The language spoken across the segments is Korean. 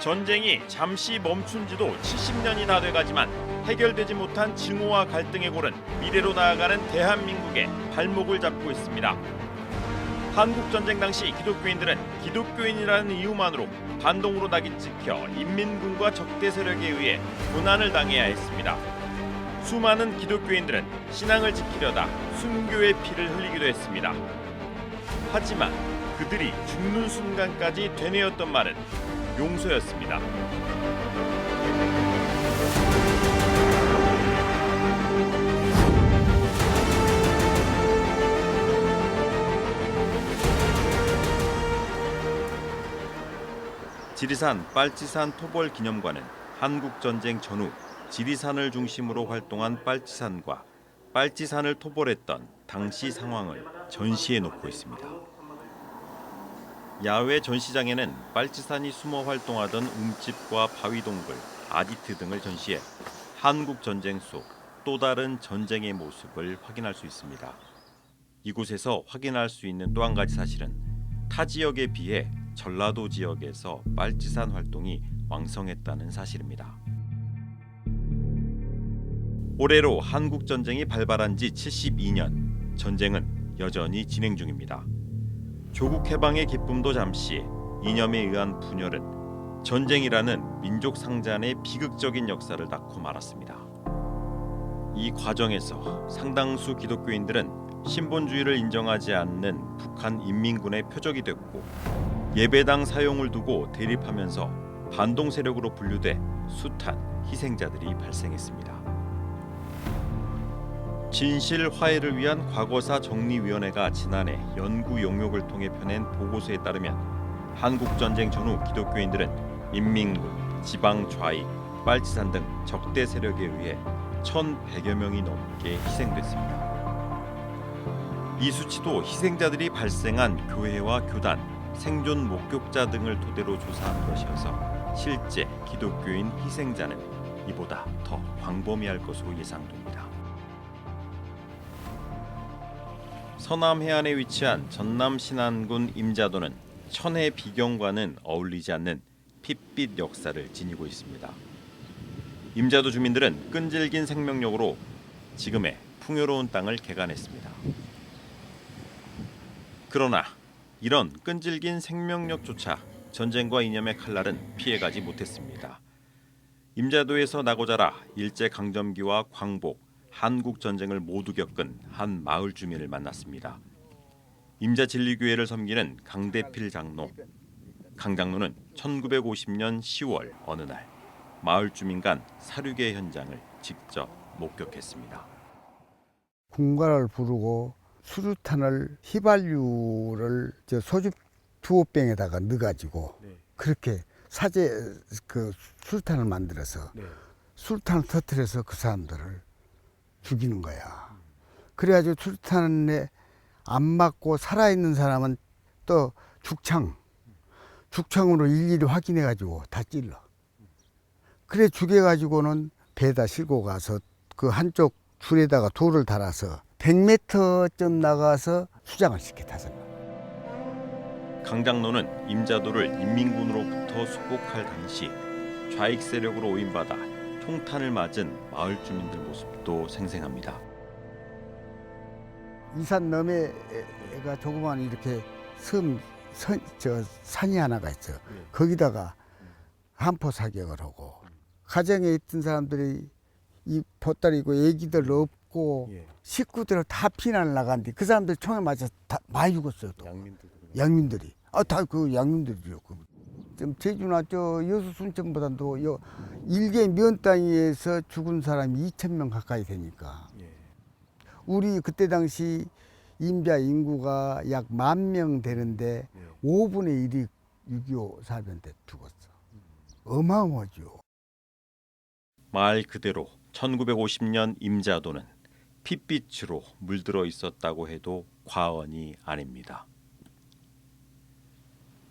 전쟁이 잠시 멈춘 지도 70년이 다 돼가지만 해결되지 못한 증오와 갈등의 골은 미래로 나아가는 대한민국의 발목을 잡고 있습니다. 한국전쟁 당시 기독교인들은 기독교인이라는 이유만으로 반동으로 낙인 찍혀 인민군과 적대 세력에 의해 고난을 당해야 했습니다. 수많은 기독교인들은 신앙을 지키려다 순교의 피를 흘리기도 했습니다. 하지만 그들이 죽는 순간까지 되뇌었던 말은 용서였습니다. 지리산 빨치산 토벌 기념관은 한국전쟁 전후 지리산을 중심으로 활동한 빨치산과 빨치산을 토벌했던 당시 상황을 전시해 놓고 있습니다. 야외 전시장에는 빨치산이 숨어 활동하던 움집과 바위동굴, 아지트 등을 전시해 한국전쟁 속 또 다른 전쟁의 모습을 확인할 수 있습니다. 이곳에서 확인할 수 있는 또 한 가지 사실은 타 지역에 비해 전라도 지역에서 빨치산 활동이 왕성했다는 사실입니다. 올해로 한국전쟁이 발발한 지 72년, 전쟁은 여전히 진행 중입니다. 조국 해방의 기쁨도 잠시, 이념에 의한 분열은 전쟁이라는 민족 상잔의 비극적인 역사를 낳고 말았습니다. 이 과정에서 상당수 기독교인들은 신본주의를 인정하지 않는 북한 인민군의 표적이 됐고 예배당 사용을 두고 대립하면서 반동 세력으로 분류돼 숱한 희생자들이 발생했습니다. 진실 화해를 위한 과거사 정리위원회가 지난해 연구 용역을 통해 펴낸 보고서에 따르면 한국전쟁 전후 기독교인들은 인민군, 지방 좌익, 빨치산 등 적대 세력에 의해 1,100여 명이 넘게 희생됐습니다. 이 수치도 희생자들이 발생한 교회와 교단, 생존 목격자 등을 토대로 조사한 것이어서 실제 기독교인 희생자는 이보다 더 광범위할 것으로 예상됩니다. 서남 해안에 위치한 전남 신안군 임자도는 천혜 비경과는 어울리지 않는 핏빛 역사를 지니고 있습니다. 임자도 주민들은 끈질긴 생명력으로 지금의 풍요로운 땅을 개간했습니다. 그러나 이런 끈질긴 생명력조차 전쟁과 이념의 칼날은 피해가지 못했습니다. 임자도에서 나고 자라 일제강점기와 광복, 한국전쟁을 모두 겪은 한 마을 주민을 만났습니다. 임자진리교회를 섬기는 강대필 장로. 강 장로는 1950년 10월 어느 날 마을 주민 간 사륙의 현장을 직접 목격했습니다. 군가를 부르고 수류탄을 휘발유를 소주 두호병에다가 넣어가지고 그렇게 사제 그 수류탄을 만들어서 수류탄을 터뜨려서 그 사람들을 죽이는 거야. 그래가지고 수류탄에 안 맞고 살아있는 사람은 또 죽창으로 일일이 확인해가지고 다 찔러. 그래 죽여가지고는 배에다 싣고 가서 그 한쪽 줄에다가 돌을 달아서 100m쯤 나가서 수장을 시켜 다섯 명. 강 장로는 임자도를 인민군으로부터 수복할 당시 좌익 세력으로 오인받아 총탄을 맞은 마을 주민들 모습도 생생합니다. 이산 너머가 조그만 이렇게 산이 하나가 있어. 거기다가 한포 사격을 하고 가정에 있던 사람들이 이 보따리고 애기들 없고 식구들 다 피난을 나갔는데 그 사람들 총에 맞아서 다 많이 죽었어요. 또. 양민들이. 다 그 양민들이요. 좀 제주나 여수 순천보다도 일개 면 땅에서 죽은 사람이 2,000명 가까이 되니까. 우리 그때 당시 임자 인구가 약 10,000명 되는데 5분의 1이 6.25 사변 때 죽었어. 어마어마하죠. 말 그대로 1950년 임자도는 핏빛으로 물들어 있었다고 해도 과언이 아닙니다.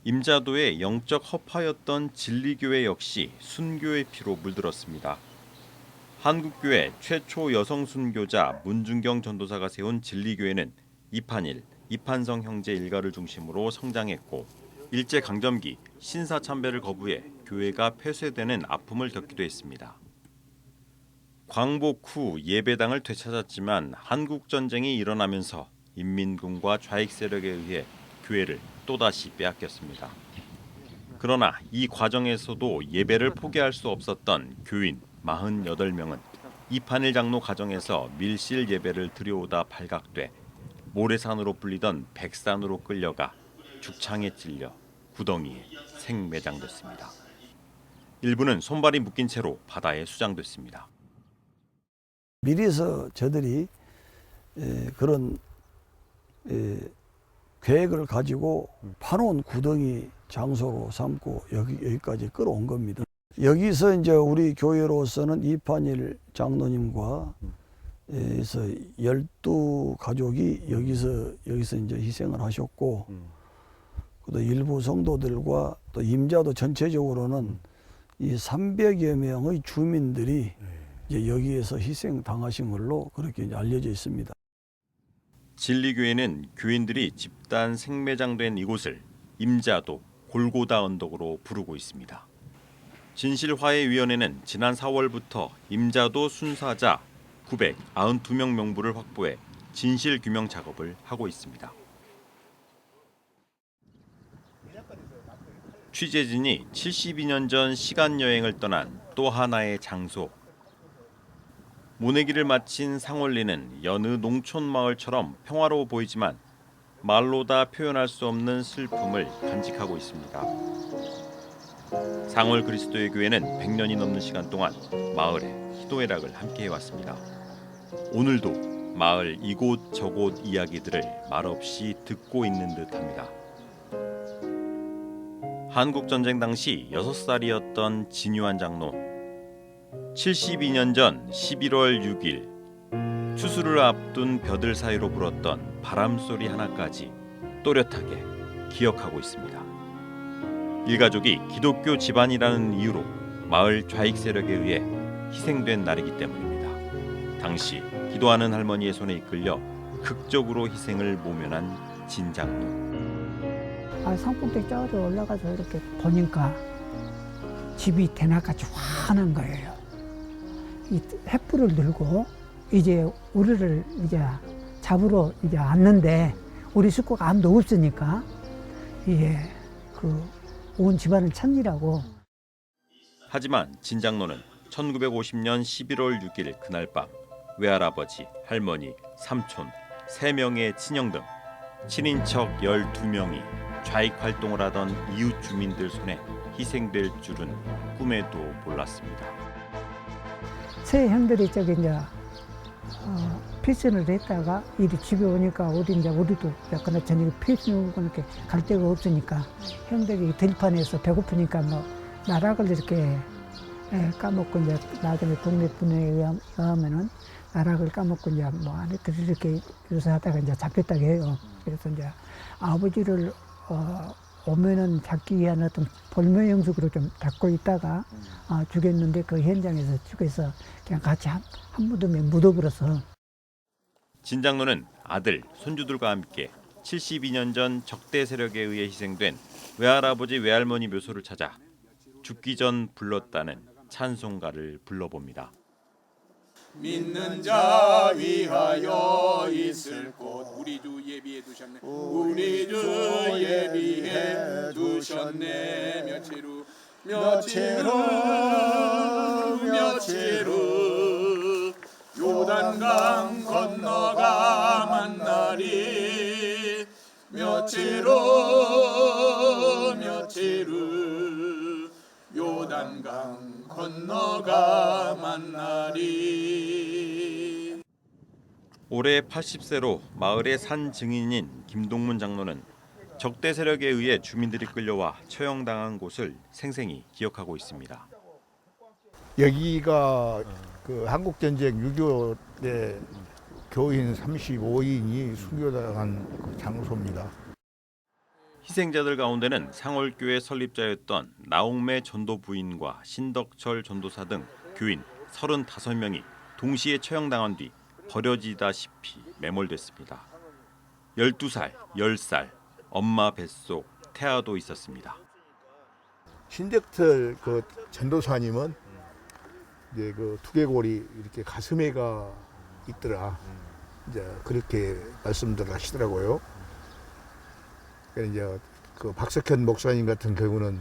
임자도의 영적 허파였던 진리교회 역시 순교의 피로 물들었습니다. 한국교회 최초 여성 순교자 문중경 전도사가 세운 진리교회는 이판일, 이판성 형제 일가를 중심으로 성장했고 일제강점기 신사참배를 거부해 교회가 폐쇄되는 아픔을 겪기도 했습니다. 광복 후 예배당을 되찾았지만 한국 전쟁이 일어나면서 인민군과 좌익 세력에 의해 교회를 또다시 빼앗겼습니다. 그러나 이 과정에서도 예배를 포기할 수 없었던 교인 48명은 이판일 장로 가정에서 밀실 예배를 드려오다 발각돼 모래산으로 불리던 백산으로 끌려가 죽창에 찔려 구덩이에 생매장됐습니다. 일부는 손발이 묶인 채로 바다에 수장됐습니다. 미리서 저들이 그런 계획을 가지고 파놓은 구덩이 장소로 삼고 여기까지 끌어온 겁니다. 여기서 이제 우리 교회로서는 이판일 장로님과 에서 12가족이 여기서 이제 희생을 하셨고, 또 일부 성도들과 또 임자도 전체적으로는 이 300여 명의 주민들이 이제 여기에서 희생 당하신 걸로 그렇게 이제 알려져 있습니다. 진리교회는 교인들이 집단 생매장된 이곳을 임자도 골고다 언덕으로 부르고 있습니다. 진실화해위원회는 지난 4월부터 임자도 순사자 992명 명부를 확보해 진실규명 작업을 하고 있습니다. 취재진이 72년 전 시간여행을 떠난 또 하나의 장소. 모내기를 마친 상월리는 여느 농촌 마을처럼 평화로워 보이지만 말로 다 표현할 수 없는 슬픔을 간직하고 있습니다. 상월 그리스도의 교회는 100년이 넘는 시간 동안 마을의 희도애락을 함께 해왔습니다. 오늘도 마을 이곳 저곳 이야기들을 말없이 듣고 있는 듯합니다. 한국전쟁 당시 6살이었던 진유한 장로. 72년 전 11월 6일 추수를 앞둔 벼들 사이로 불었던 바람소리 하나까지 또렷하게 기억하고 있습니다. 일가족이 기독교 집안이라는 이유로 마을 좌익 세력에 의해 희생된 날이기 때문입니다. 당시 기도하는 할머니의 손에 이끌려 극적으로 희생을 모면한 진장로. 산꼭대기 저기 올라가서 이렇게 보니까 집이 대낮같이 환한 거예요. 이 횃불을 들고 이제 우리를 이제 잡으러 이제 왔는데 우리 식구가 아무도 없으니까 이게 온 집안을 찾느라고. 하지만 진장로는 1950년 11월 6일 그날 밤 외할아버지, 할머니, 삼촌, 3명의 친형 등 친인척 12명이 좌익 활동을 하던 이웃 주민들 손에 희생될 줄은 꿈에도 몰랐습니다. 새 형들이 저기 이제 피신을 했다가 이리 집에 오니까 우리도 약간 저녁에 피신 이렇게 갈 데가 없으니까 형들이 들판에서 배고프니까 뭐 나락을 이렇게 까먹고 이제 나중에 동네 분에 의하면은 나락을 까먹고 이제 뭐 안에 이렇게 하다가 이제 잡혔다고 해요. 그래서 이제 아버지를 오면은 잡기 위한 어떤 볼모 형식으로 좀 잡고 있다가 죽였는데 그 현장에서 죽여서 그냥 같이 한 무덤에 묻어버려서. 진장로는 아들, 손주들과 함께 72년 전 적대 세력에 의해 희생된 외할아버지, 외할머니 묘소를 찾아 죽기 전 불렀다는 찬송가를 불러봅니다. 믿는 자 위하여 있을 곳 우리 주 예비해 두셨네. 우리 주 예비해 두셨네. 며칠 후 요단강 건너가 만나리. 며칠 후 요단강 건너가 만나리. 올해 80세로 마을의 산 증인인 김동문 장로는 적대 세력에 의해 주민들이 끌려와 처형당한 곳을 생생히 기억하고 있습니다. 여기가 그 한국전쟁 6.25때 교인 35인이 순교당한 그 장소입니다. 희생자들 가운데는 상월교회 설립자였던 나옥매 전도 부인과 신덕철 전도사 등 교인 35명이 동시에 처형당한 뒤 버려지다시피 매몰됐습니다. 12살, 10살, 엄마 뱃속 태아도 있었습니다. 신덕철 그 전도사님은 이제 그 두개골이 이렇게 가슴에가 있더라. 이제 그렇게 말씀들 하시더라고요. 그래서 이제 그 박석현 목사님 같은 경우는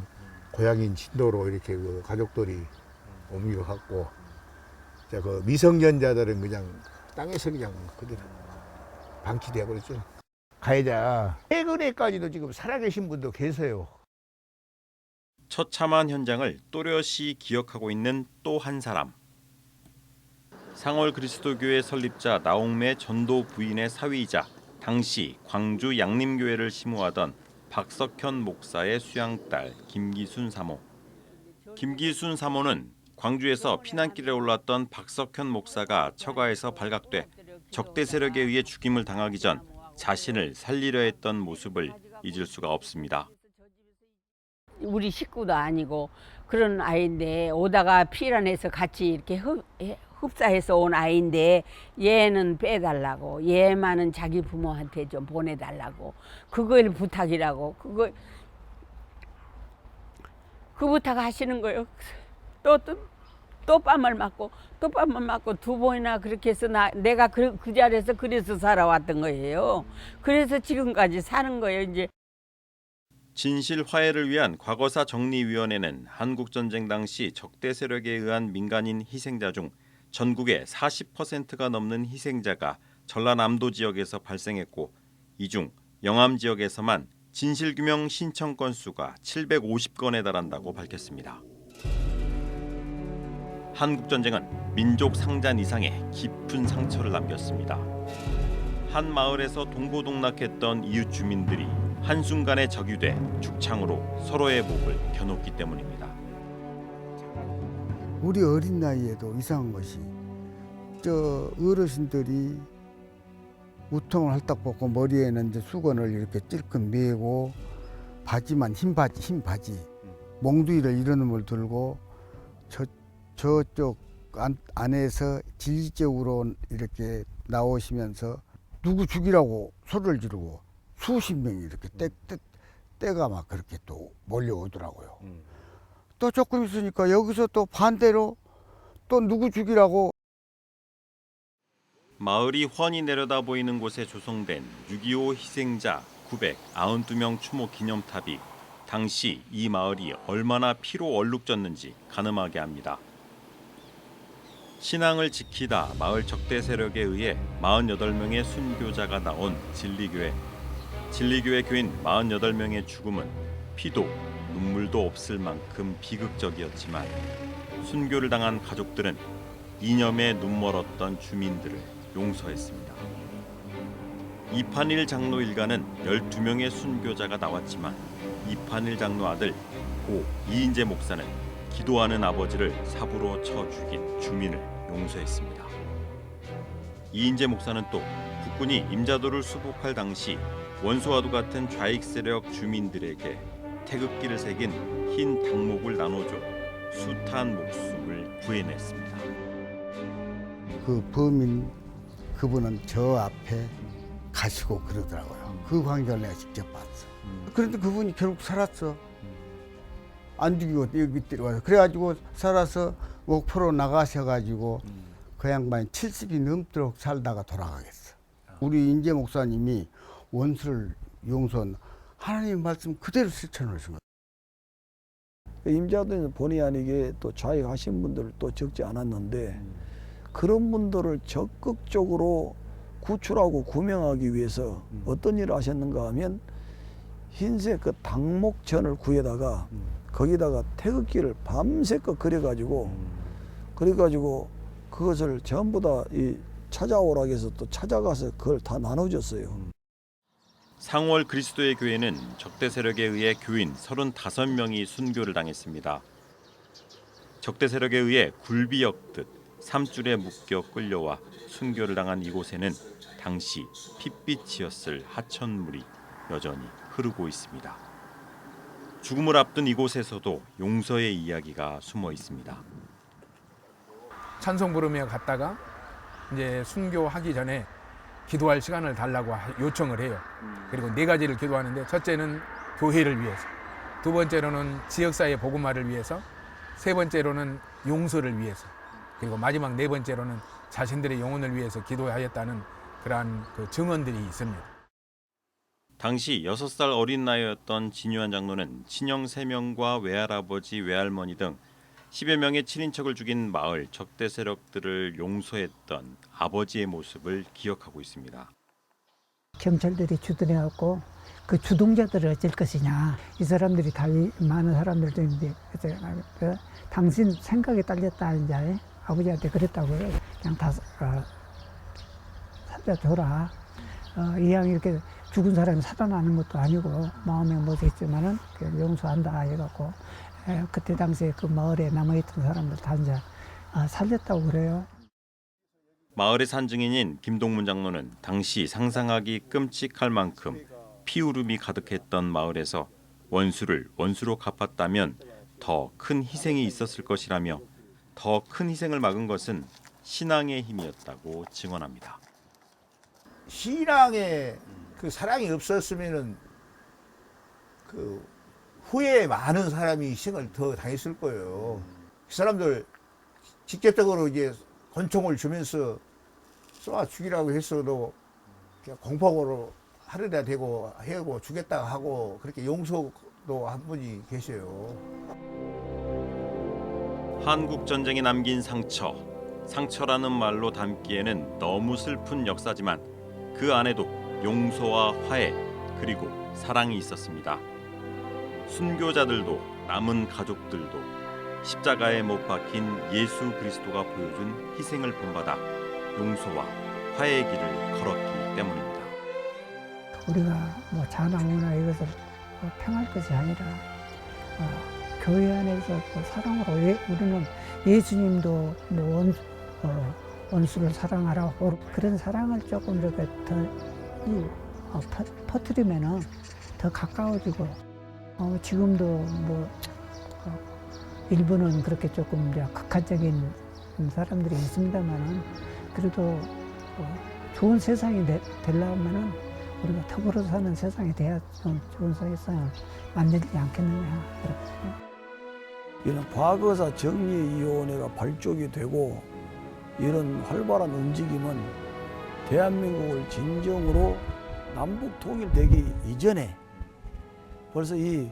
고향인 진도로 이렇게 그 가족들이 옮겨갔고, 자, 그 미성년자들은 그냥 땅에서 그냥 그대로 방치되어 버렸죠. 가해자 최근에까지도 지금 살아계신 분도 계세요. 처참한 현장을 또렷이 기억하고 있는 또 한 사람. 상월 그리스도교회 설립자 나홍매 전도 부인의 사위이자 당시 광주 양림교회를 심호하던 박석현 목사의 수양딸 김기순 사모. 김기순 사모는 광주에서 피난길에 올랐던 박석현 목사가 처가에서 발각돼 적대 세력에 의해 죽임을 당하기 전 자신을 살리려 했던 모습을 잊을 수가 없습니다. 우리 식구도 아니고 그런 아이인데 오다가 피란에서 같이 이렇게 흡사해서 온 아이인데 얘는 빼달라고, 얘만은 자기 부모한테 좀 보내달라고, 그걸 부탁이라고, 그 부탁 하시는 거예요. 또 뺨을 맞고 두 번이나 그렇게 해서 내가 그 자리에서 그래서 살아왔던 거예요. 그래서 지금까지 사는 거예요. 이제 진실 화해를 위한 과거사 정리위원회는 한국전쟁 당시 적대 세력에 의한 민간인 희생자 중 전국의 40%가 넘는 희생자가 전라남도 지역에서 발생했고, 이 중 영암 지역에서만 진실규명 신청 건수가 750건에 달한다고 밝혔습니다. 한국전쟁은 민족 상잔 이상의 깊은 상처를 남겼습니다. 한 마을에서 동고동락했던 이웃 주민들이 한순간에 적이 돼 죽창으로 서로의 목을 겨눴기 때문입니다. 우리 어린 나이에도 이상한 것이 저 어르신들이 우통을 헐떡 벗고 머리에는 이제 수건을 이렇게 찔끔 메고 바지만 흰 바지 몽둥이를 이런 놈을 들고 저쪽 안에서 지지적으로 이렇게 나오시면서 누구 죽이라고 소리를 지르고 수십 명이 이렇게 때가 막 그렇게 또 몰려오더라고요. 또 조금 있으니까 여기서 또 반대로 또 누구 죽이라고. 마을이 훤히 내려다 보이는 곳에 조성된 6.25 희생자 992명 추모 기념탑이 당시 이 마을이 얼마나 피로 얼룩졌는지 가늠하게 합니다. 신앙을 지키다 마을 적대 세력에 의해 48명의 순교자가 나온 진리교회. 진리교회 교인 48명의 죽음은 피도 눈물도 없을 만큼 비극적이었지만 순교를 당한 가족들은 이념에 눈멀었던 주민들을 용서했습니다. 이판일 장로 일가는 12명의 순교자가 나왔지만 이판일 장로 아들 고 이인재 목사는 기도하는 아버지를 삽으로 쳐 죽인 주민을 용서했습니다. 이인재 목사는 또 국군이 임자도를 수복할 당시 원소와도 같은 좌익 세력 주민들에게 태극기를 새긴 흰 당목을 나눠줘 숱한 목숨을 구해냈습니다. 그 범인 그분은 저 앞에 가시고 그러더라고요. 그 광경을 내가 직접 봤어. 그런데 그분이 결국 살았어. 안 죽이고 여기 들어와서 그래가지고 살아서 목포로 나가셔가지고 그 양반이 70이 넘도록 살다가 돌아가겠어. 우리 인재 목사님이 원수를 용서한 하나님 말씀 그대로 실천하신 거예요. 임자도는 본의 아니게 또 좌익하신 분들을 또 적지 않았는데 그런 분들을 적극적으로 구출하고 구명하기 위해서 어떤 일을 하셨는가 하면 흰색 그 당목전을 구해다가 거기다가 태극기를 밤새껏 그래가지고 그것을 전부 다 이 찾아오라고 해서 또 찾아가서 그걸 다 나눠줬어요. 상월 그리스도의 교회는 적대 세력에 의해 교인 35명이 순교를 당했습니다. 적대 세력에 의해 굴비역듯 삼줄에 묶여 끌려와 순교를 당한 이곳에는 당시 핏빛이었을 하천물이 여전히 흐르고 있습니다. 죽음을 앞둔 이곳에서도 용서의 이야기가 숨어 있습니다. 찬송 부르며 갔다가 이제 순교하기 전에 기도할 시간을 달라고 요청을 해요. 그리고 4가지를 기도하는데 첫째는 교회를 위해서, 두 번째로는 지역사회 복음화를 위해서, 세 번째로는 용서를 위해서, 그리고 마지막 네 번째로는 자신들의 영혼을 위해서 기도하였다는 그러한 그 증언들이 있습니다. 당시 6살 어린 나이였던 진유한 장로는 친형 3명과 외할아버지, 외할머니 등 10여 명의 친인척을 죽인 마을 적대 세력들을 용서했던 아버지의 모습을 기억하고 있습니다. 경찰들이 주둔해갖고 그 주동자들을 어쩔 것이냐. 이 사람들이 다 많은 사람들도 이제 당신 생각이 딸렸다 이제 아버지한테 그랬다고요. 그냥 다 살려줘라. 이왕 이렇게 죽은 사람이 살아나는 것도 아니고 마음에 못했지만은 용서한다 해갖고 그때 당시에 그 마을에 남아있던 사람들 다 이제 살렸다고 그래요. 마을의 산증인인 김동문 장로는 당시 상상하기 끔찍할 만큼 피울음이 가득했던 마을에서 원수를 원수로 갚았다면 더 큰 희생이 있었을 것이라며 더 큰 희생을 막은 것은 신앙의 힘이었다고 증언합니다. 신앙에 그 사랑이 없었으면은 그 후에 많은 사람이 희생을 더 당했을 거예요. 그 사람들 직접적으로 이제 권총을 주면서 쏘아 죽이라고 했어도 그냥 공포로 하루나 되고 해고 주겠다 하고 그렇게 용서도 한 분이 계셔요. 한국 전쟁이 남긴 상처라는 말로 담기에는 너무 슬픈 역사지만 그 안에도 용서와 화해 그리고 사랑이 있었습니다. 순교자들도 남은 가족들도 십자가에 못 박힌 예수 그리스도가 보여준 희생을 본받아 용서와 화해의 길을 걸었기 때문입니다. 우리가 뭐 자나무나 이것을 평할 것이 아니라 교회 안에서 사랑으로 우리는 예수님도 뭐 원수를 사랑하라고 그런 사랑을 조금 이렇게 더 퍼뜨리면은 더 가까워지고 지금도 뭐 일부는 그렇게 조금 이제 극한적인 사람들이 있습니다만은 그래도 좋은 세상이 되려면은 우리가 더불어 사는 세상이 돼야 좀 좋은 세상을 만들지 않겠느냐 그렇게. 이런 과거사 정리위원회가 발족이 되고 이런 활발한 움직임은 대한민국을 진정으로 남북 통일되기 이전에 벌써 이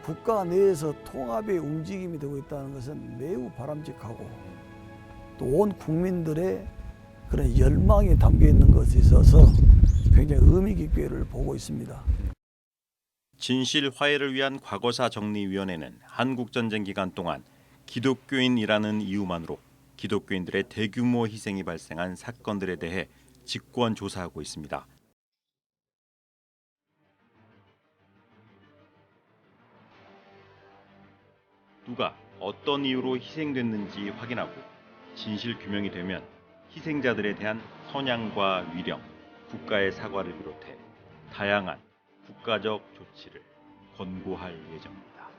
국가 내에서 통합의 움직임이 되고 있다는 것은 매우 바람직하고 또 온 국민들의 그런 열망이 담겨 있는 것에 있어서 굉장히 의미 깊게를 보고 있습니다. 진실 화해를 위한 과거사 정리위원회는 한국전쟁 기간 동안 기독교인이라는 이유만으로 기독교인들의 대규모 희생이 발생한 사건들에 대해 직권 조사하고 있습니다. 누가 어떤 이유로 희생됐는지 확인하고 진실 규명이 되면 희생자들에 대한 선양과 위령, 국가의 사과를 비롯해 다양한 국가적 조치를 권고할 예정입니다.